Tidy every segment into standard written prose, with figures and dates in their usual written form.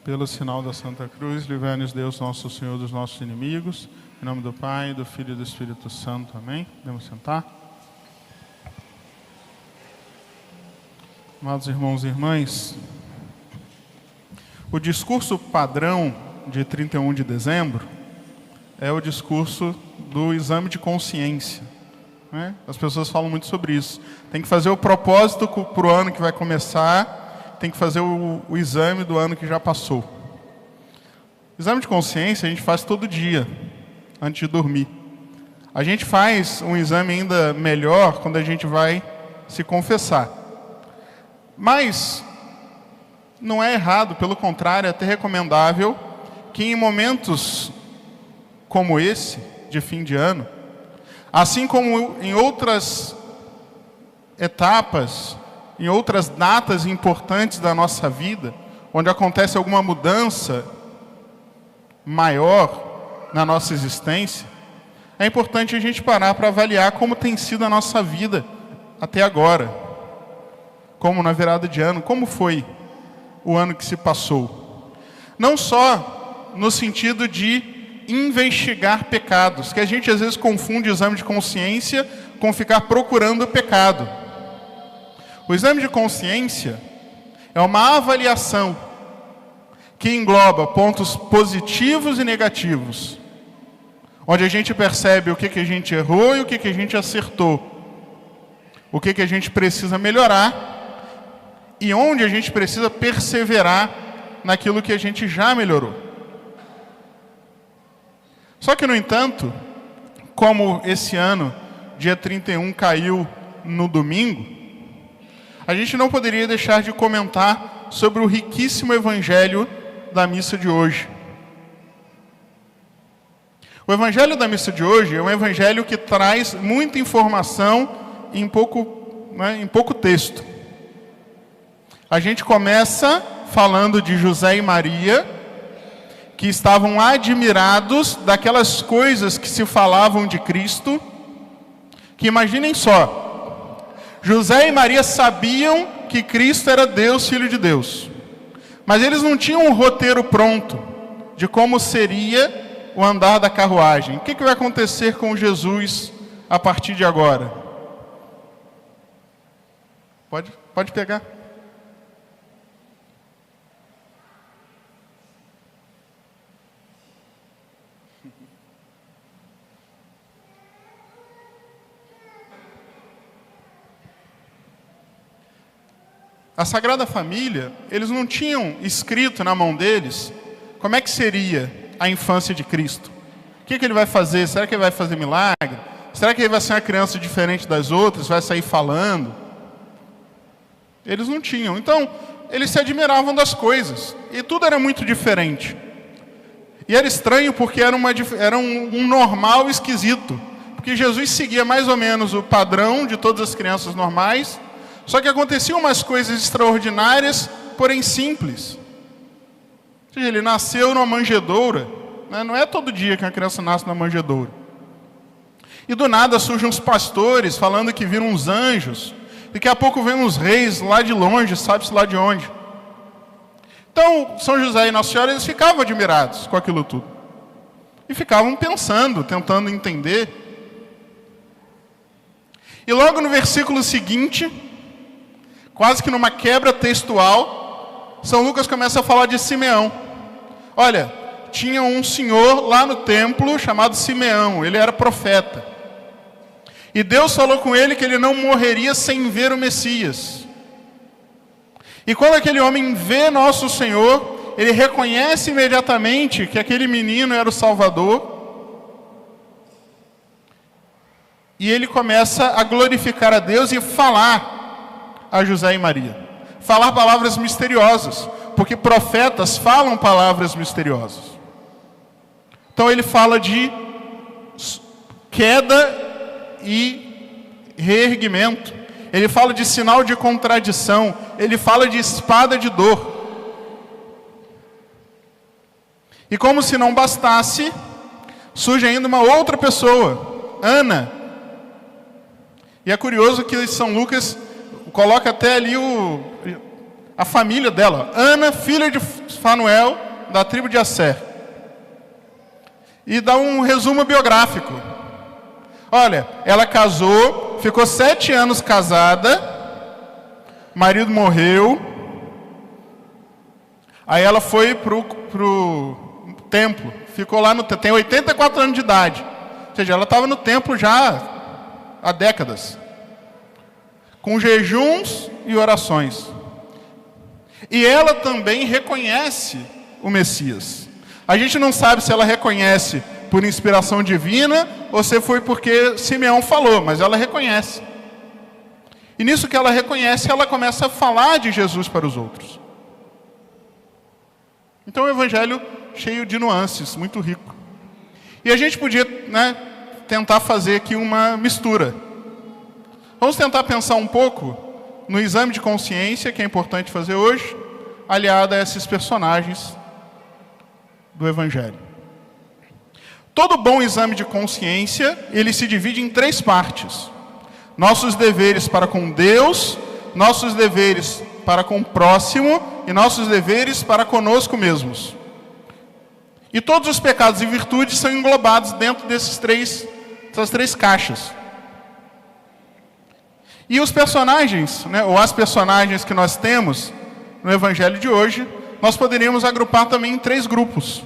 Pelo sinal da Santa Cruz, livrai-nos Deus, nosso Senhor, dos nossos inimigos. Em nome do Pai, do Filho e do Espírito Santo. Amém? Podemos sentar? Amados irmãos e irmãs, o discurso padrão de 31 de dezembro é o discurso do exame de consciência, né? As pessoas falam muito sobre isso. Tem que fazer o propósito para o ano que vai começar, tem que fazer o exame do ano que já passou. Exame de consciência a gente faz todo dia, antes de dormir. A gente faz um exame ainda melhor quando a gente vai se confessar. Mas não é errado, pelo contrário, é até recomendável que em momentos como esse, de fim de ano, assim como em outras etapas, em outras datas importantes da nossa vida, onde acontece alguma mudança maior na nossa existência, é importante a gente parar para avaliar como tem sido a nossa vida até agora. Como na virada de ano, como foi o ano que se passou. Não só no sentido de investigar pecados, que a gente às vezes confunde o exame de consciência com ficar procurando o pecado. O exame de consciência é uma avaliação que engloba pontos positivos e negativos, onde a gente percebe o que a gente errou e o que a gente acertou, o que a gente precisa melhorar e onde a gente precisa perseverar naquilo que a gente já melhorou. Só que, no entanto, como esse ano, dia 31, caiu no domingo, a gente não poderia deixar de comentar sobre o riquíssimo evangelho da missa de hoje. O evangelho da missa de hoje é um evangelho que traz muita informação em pouco texto. A gente começa falando de José e Maria, que estavam admirados daquelas coisas que se falavam de Cristo, que imaginem só, José e Maria sabiam que Cristo era Deus, Filho de Deus, mas eles não tinham um roteiro pronto de como seria o andar da carruagem. O que vai acontecer com Jesus a partir de agora? Pode pegar. A Sagrada Família, eles não tinham escrito na mão deles como é que seria a infância de Cristo. O que ele vai fazer? Será que ele vai fazer milagre? Será que ele vai ser uma criança diferente das outras? Vai sair falando? Eles não tinham. Então, eles se admiravam das coisas. E tudo era muito diferente. E era estranho porque era um normal esquisito. Porque Jesus seguia mais ou menos o padrão de todas as crianças normais. Só que aconteciam umas coisas extraordinárias, porém simples. Ou seja, ele nasceu numa manjedoura, né? Não é todo dia que a criança nasce numa manjedoura. E do nada surgem uns pastores falando que viram uns anjos. Daqui a pouco vem uns reis lá de longe, sabe-se lá de onde. Então, São José e Nossa Senhora, eles ficavam admirados com aquilo tudo. E ficavam pensando, tentando entender. E logo no versículo seguinte, quase que numa quebra textual, São Lucas começa a falar de Simeão. Olha, tinha um senhor lá no templo chamado Simeão, ele era profeta. E Deus falou com ele que ele não morreria sem ver o Messias. E quando aquele homem vê Nosso Senhor, ele reconhece imediatamente que aquele menino era o Salvador. E ele começa a glorificar a Deus e falar a José e Maria. Falar palavras misteriosas, porque profetas falam palavras misteriosas. Então ele fala de queda e reerguimento. Ele fala de sinal de contradição. Ele fala de espada de dor. E como se não bastasse, surge ainda uma outra pessoa, Ana. E é curioso que São Lucas coloca até ali a família dela. Ana, filha de Fanuel, da tribo de Asser. E dá um resumo biográfico. Olha, ela casou, ficou 7 anos casada, o marido morreu, aí ela foi pro templo, ficou lá no templo, tem 84 anos de idade, ou seja, ela estava no templo já há décadas, com jejuns e orações. E ela também reconhece o Messias. A gente não sabe se ela reconhece por inspiração divina ou se foi porque Simeão falou, mas ela reconhece. E nisso que ela reconhece, ela começa a falar de Jesus para os outros. Então, o evangelho cheio de nuances, muito rico. E a gente podia, tentar fazer aqui uma mistura. Vamos tentar pensar um pouco no exame de consciência, que é importante fazer hoje, aliado a esses personagens do evangelho. Todo bom exame de consciência, ele se divide em 3 partes. Nossos deveres para com Deus, nossos deveres para com o próximo e nossos deveres para conosco mesmos. E todos os pecados e virtudes são englobados dentro dessas três caixas. E os personagens, ou as personagens que nós temos no evangelho de hoje, nós poderíamos agrupar também em 3 grupos.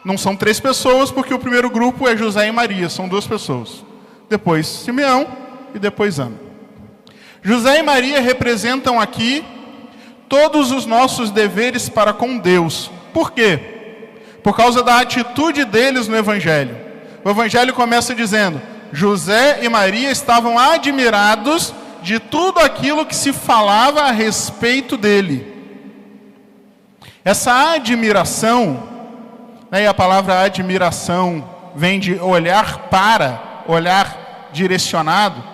Não são 3 pessoas, porque o primeiro grupo é José e Maria, são 2 pessoas. Depois Simeão e depois Ana. José e Maria representam aqui todos os nossos deveres para com Deus. Por quê? Por causa da atitude deles no evangelho. O evangelho começa dizendo: José e Maria estavam admirados de tudo aquilo que se falava a respeito dele. Essa admiração, e a palavra admiração vem de olhar para, olhar direcionado.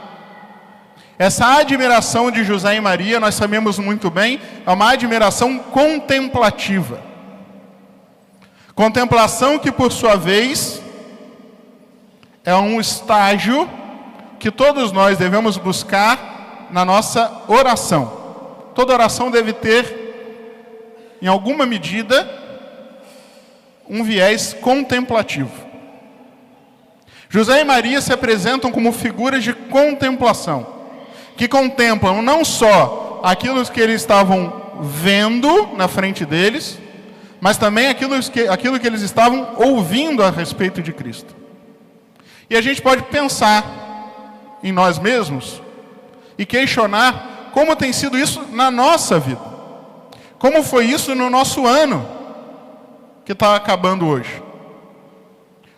Essa admiração de José e Maria, nós sabemos muito bem, é uma admiração contemplativa. Contemplação que, por sua vez, é um estágio que todos nós devemos buscar na nossa oração. Toda oração deve ter, em alguma medida, um viés contemplativo. José e Maria se apresentam como figuras de contemplação, que contemplam não só aquilo que eles estavam vendo na frente deles, mas também aquilo que eles estavam ouvindo a respeito de Cristo. E a gente pode pensar em nós mesmos e questionar como tem sido isso na nossa vida. Como foi isso no nosso ano que está acabando hoje?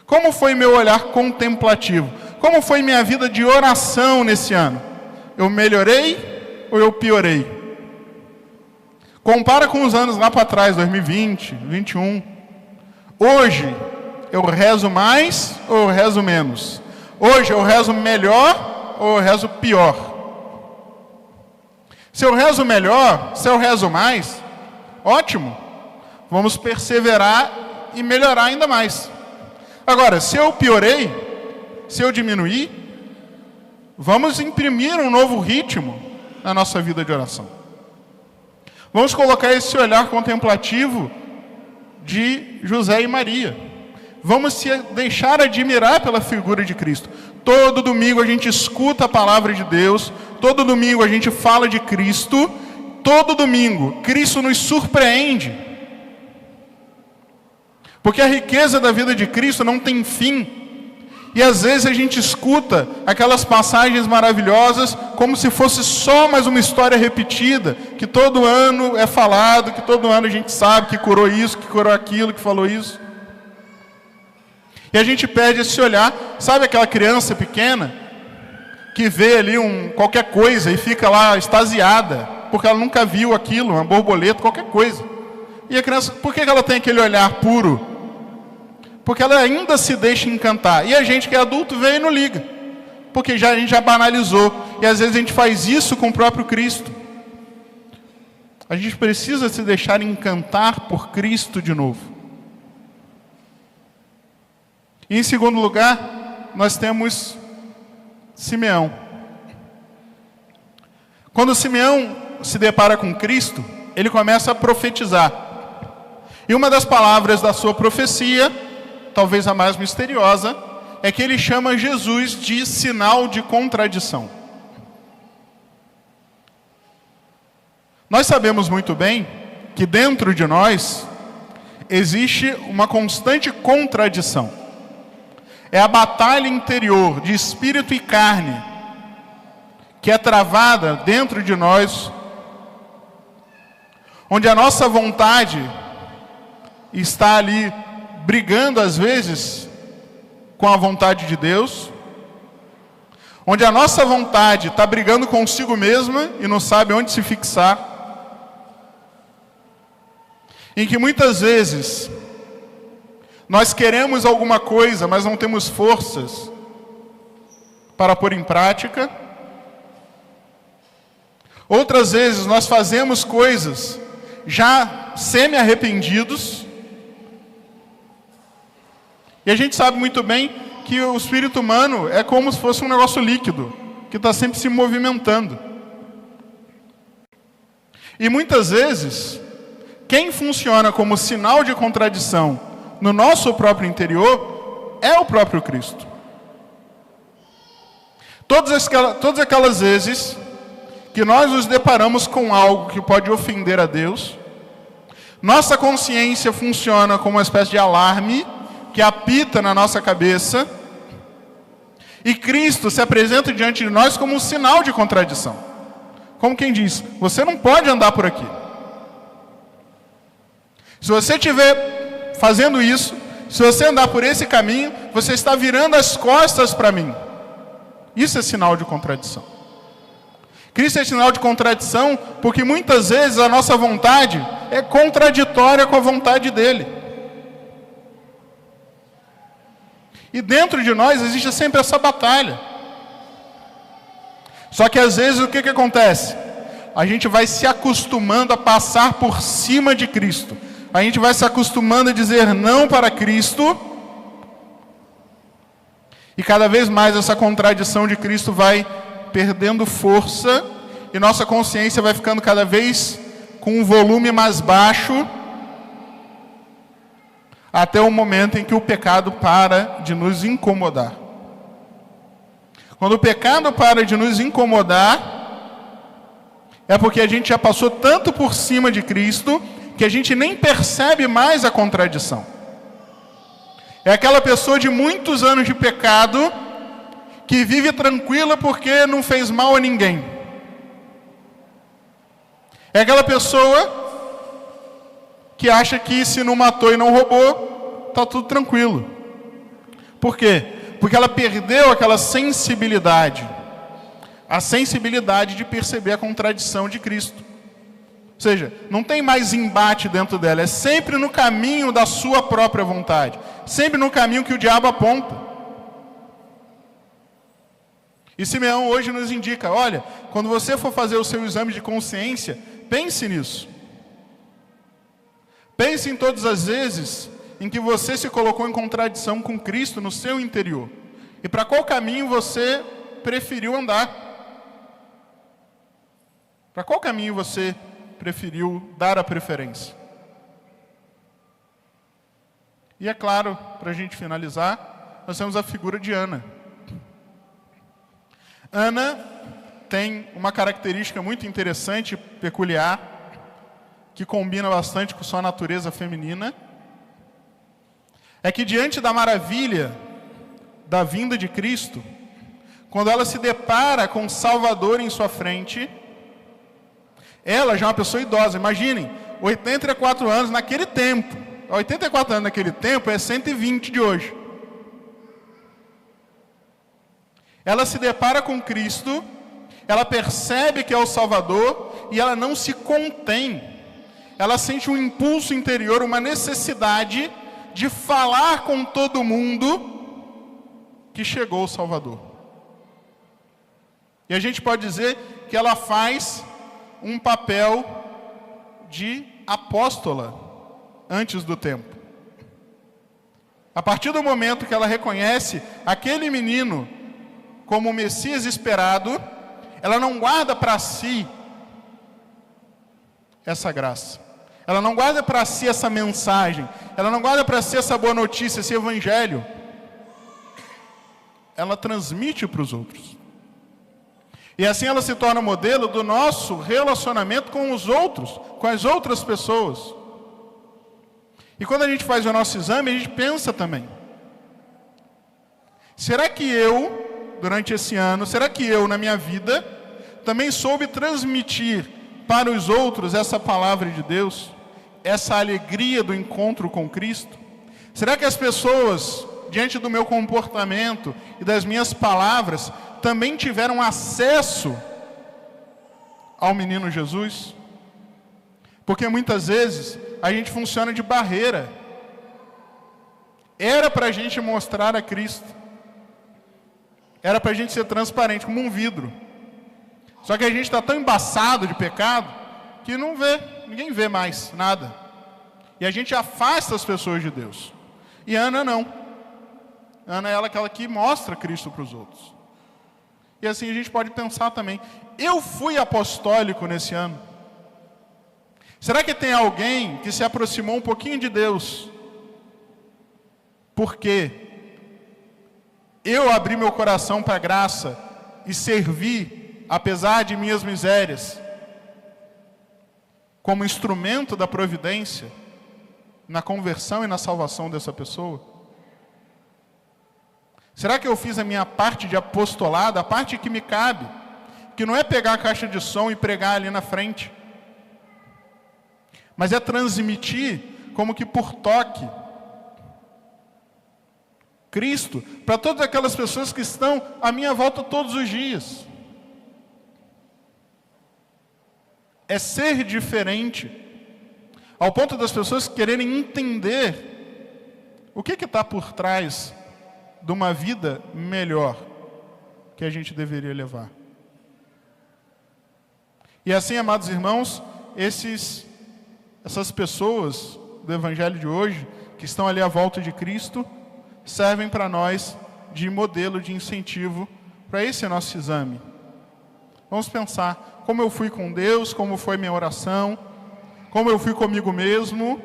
Como foi meu olhar contemplativo? Como foi minha vida de oração nesse ano? Eu melhorei ou eu piorei? Compara com os anos lá para trás, 2020, 2021. Hoje, eu rezo mais ou eu rezo menos? Hoje, eu rezo melhor ou eu rezo pior? Se eu rezo melhor, se eu rezo mais, ótimo. Vamos perseverar e melhorar ainda mais. Agora, se eu piorei, se eu diminuir, vamos imprimir um novo ritmo na nossa vida de oração. Vamos colocar esse olhar contemplativo de José e Maria. Vamos se deixar admirar pela figura de Cristo. Todo domingo a gente escuta a palavra de Deus, todo domingo a gente fala de Cristo, todo domingo Cristo nos surpreende. Porque a riqueza da vida de Cristo não tem fim. E às vezes a gente escuta aquelas passagens maravilhosas como se fosse só mais uma história repetida, que todo ano é falado, que todo ano a gente sabe que curou isso, que curou aquilo, que falou isso. E a gente perde esse olhar, sabe aquela criança pequena que vê ali qualquer coisa e fica lá extasiada, porque ela nunca viu aquilo, uma borboleta, qualquer coisa. E a criança, por que ela tem aquele olhar puro? Porque ela ainda se deixa encantar. E a gente que é adulto vê e não liga. Porque a gente já banalizou. E às vezes a gente faz isso com o próprio Cristo. A gente precisa se deixar encantar por Cristo de novo. E em segundo lugar, nós temos Simeão. Quando Simeão se depara com Cristo, ele começa a profetizar. E uma das palavras da sua profecia, talvez a mais misteriosa, é que ele chama Jesus de sinal de contradição. Nós sabemos muito bem que dentro de nós existe uma constante contradição. É a batalha interior de espírito e carne que é travada dentro de nós, onde a nossa vontade está ali brigando às vezes com a vontade de Deus, onde a nossa vontade está brigando consigo mesma e não sabe onde se fixar, em que muitas vezes nós queremos alguma coisa, mas não temos forças para pôr em prática. Outras vezes nós fazemos coisas já semi-arrependidos. E a gente sabe muito bem que o espírito humano é como se fosse um negócio líquido, que está sempre se movimentando. E muitas vezes, quem funciona como sinal de contradição no nosso próprio interior é o próprio Cristo. Todas aquelas vezes que nós nos deparamos com algo que pode ofender a Deus, nossa consciência funciona como uma espécie de alarme que apita na nossa cabeça, e Cristo se apresenta diante de nós como um sinal de contradição. Como quem diz, você não pode andar por aqui. Se você estiver fazendo isso, se você andar por esse caminho, você está virando as costas para mim. Isso é sinal de contradição. Cristo é sinal de contradição porque muitas vezes a nossa vontade é contraditória com a vontade dele. E dentro de nós existe sempre essa batalha. Só que às vezes o que acontece? A gente vai se acostumando a passar por cima de Cristo. A gente vai se acostumando a dizer não para Cristo. E cada vez mais essa contradição de Cristo vai perdendo força. E nossa consciência vai ficando cada vez com um volume mais baixo. Até o momento em que o pecado para de nos incomodar. Quando o pecado para de nos incomodar, é porque a gente já passou tanto por cima de Cristo, que a gente nem percebe mais a contradição. É aquela pessoa de muitos anos de pecado, que vive tranquila porque não fez mal a ninguém. É aquela pessoa que acha que se não matou e não roubou, está tudo tranquilo. Por quê? Porque ela perdeu aquela sensibilidade. A sensibilidade de perceber a contradição de Cristo. Ou seja, não tem mais embate dentro dela. É sempre no caminho da sua própria vontade. Sempre no caminho que o diabo aponta. E Simeão hoje nos indica, olha, quando você for fazer o seu exame de consciência, pense nisso. Pense em todas as vezes em que você se colocou em contradição com Cristo no seu interior. E para qual caminho você preferiu andar? Para qual caminho você preferiu dar a preferência? E é claro, para a gente finalizar, nós temos a figura de Ana. Ana tem uma característica muito interessante, peculiar, que combina bastante com sua natureza feminina, é que diante da maravilha da vinda de Cristo, quando ela se depara com o Salvador em sua frente, ela já é uma pessoa idosa. Imaginem, 84 anos naquele tempo. 84 anos naquele tempo é 120 de hoje. Ela se depara com Cristo, ela percebe que é o Salvador e ela não se contém. Ela sente um impulso interior, uma necessidade de falar com todo mundo que chegou o Salvador. E a gente pode dizer que ela faz um papel de apóstola antes do tempo. A partir do momento que ela reconhece aquele menino como o Messias esperado, ela não guarda para si essa graça. Ela não guarda para si essa mensagem. Ela não guarda para si essa boa notícia, esse evangelho. Ela transmite para os outros. E assim ela se torna modelo do nosso relacionamento com os outros, com as outras pessoas. E quando a gente faz o nosso exame, a gente pensa também: será que eu, durante esse ano, será que eu, na minha vida, também soube transmitir para os outros essa palavra de Deus, essa alegria do encontro com Cristo? Será que as pessoas, diante do meu comportamento e das minhas palavras, também tiveram acesso ao menino Jesus? Porque muitas vezes a gente funciona de barreira. Era para a gente mostrar a Cristo. Era para a gente ser transparente, como um vidro. Só que a gente está tão embaçado de pecado que não vê, ninguém vê mais nada. E a gente afasta as pessoas de Deus. E Ana não. Ana é aquela que mostra Cristo para os outros. E assim a gente pode pensar também: eu fui apostólico nesse ano? Será que tem alguém que se aproximou um pouquinho de Deus porque eu abri meu coração para a graça e servi, apesar de minhas misérias, como instrumento da providência na conversão e na salvação dessa pessoa? Será que eu fiz a minha parte de apostolado, a parte que me cabe, que não é pegar a caixa de som e pregar ali na frente, mas é transmitir como que por toque Cristo para todas aquelas pessoas que estão à minha volta todos os dias? É ser diferente ao ponto das pessoas quererem entender o que está por trás de uma vida melhor que a gente deveria levar. E assim, amados irmãos, essas pessoas do evangelho de hoje, que estão ali à volta de Cristo, servem para nós de modelo, de incentivo para esse nosso exame. Vamos pensar como eu fui com Deus, como foi minha oração, como eu fui comigo mesmo,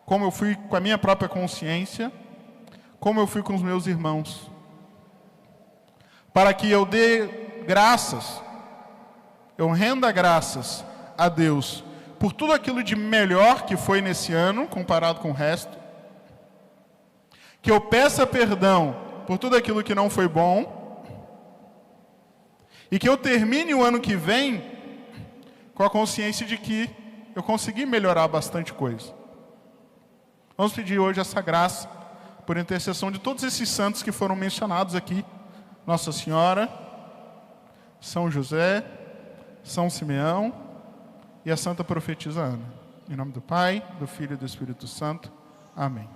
como eu fui com a minha própria consciência, como eu fui com os meus irmãos. Para que eu dê graças, eu renda graças a Deus por tudo aquilo de melhor que foi nesse ano, comparado com o resto. Que eu peça perdão por tudo aquilo que não foi bom. E que eu termine o ano que vem com a consciência de que eu consegui melhorar bastante coisa. Vamos pedir hoje essa graça, por intercessão de todos esses santos que foram mencionados aqui: Nossa Senhora, São José, São Simeão e a Santa Profetisa Ana. Em nome do Pai, do Filho e do Espírito Santo. Amém.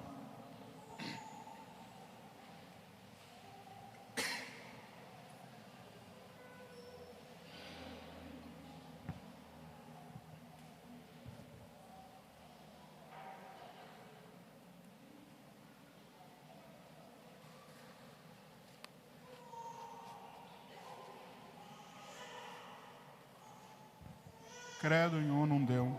Credo in unum Deum,